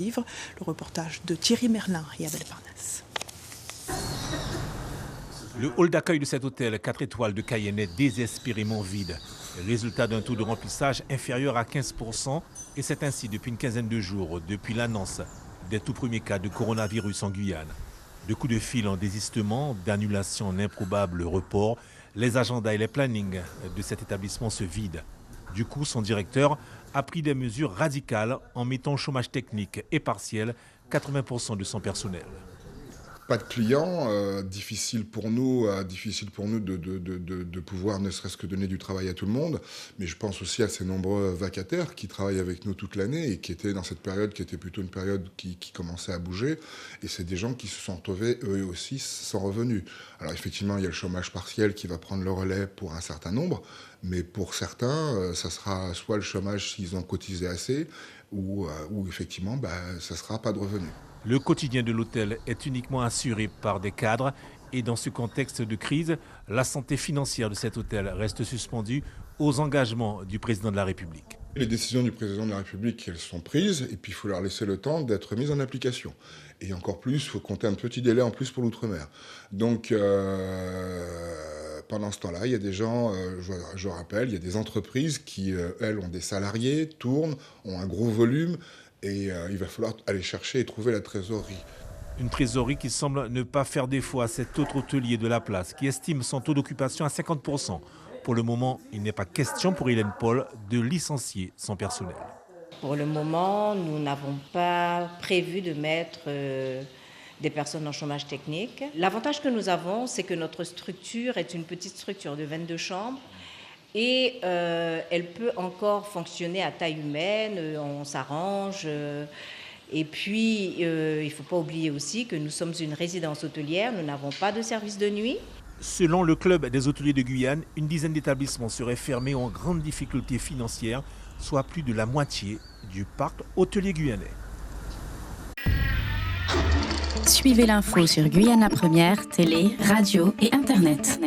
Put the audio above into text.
Le reportage de Thierry Merlin et Abel Parnasse. Le hall d'accueil de cet hôtel 4 étoiles de Cayenne est désespérément vide. Résultat d'un taux de remplissage inférieur à 15%, et c'est ainsi depuis une quinzaine de jours, depuis l'annonce des tout premiers cas de coronavirus en Guyane. De coups de fil en désistement, d'annulation en improbable report, les agendas et les plannings de cet établissement se vident. Du coup, son directeur a pris des mesures radicales en mettant au chômage technique et partiel 80% de son personnel. Pas de clients, difficile pour nous de pouvoir ne serait-ce que donner du travail à tout le monde. Mais je pense aussi à ces nombreux vacataires qui travaillent avec nous toute l'année et qui étaient dans cette période qui était plutôt une période qui commençait à bouger. Et c'est des gens qui se sont retrouvés eux aussi sans revenus. Alors effectivement, il y a le chômage partiel qui va prendre le relais pour un certain nombre. Mais pour certains, ça sera soit le chômage s'ils ont cotisé assez ou effectivement, ça ne sera pas de revenus. Le quotidien de l'hôtel est uniquement assuré par des cadres et dans ce contexte de crise, la santé financière de cet hôtel reste suspendue aux engagements du président de la République. Les décisions du président de la République, elles sont prises et puis il faut leur laisser le temps d'être mises en application. Et encore plus, il faut compter un petit délai en plus pour l'outre-mer. Donc pendant ce temps-là, il y a des gens, je rappelle, il y a des entreprises qui, elles, ont des salariés, tournent, ont un gros volume. Et il va falloir aller chercher et trouver la trésorerie. Une trésorerie qui semble ne pas faire défaut à cet autre hôtelier de la place, qui estime son taux d'occupation à 50%. Pour le moment, il n'est pas question pour Hélène Paul de licencier son personnel. Pour le moment, nous n'avons pas prévu de mettre des personnes en chômage technique. L'avantage que nous avons, c'est que notre structure est une petite structure de 22 chambres. Et elle peut encore fonctionner à taille humaine, on s'arrange. Et puis, il ne faut pas oublier aussi que nous sommes une résidence hôtelière, nous n'avons pas de service de nuit. Selon le club des hôteliers de Guyane, une dizaine d'établissements seraient fermés en grande difficulté financière, soit plus de la moitié du parc hôtelier guyanais. Suivez l'info sur Guyana Première, télé, radio et Internet.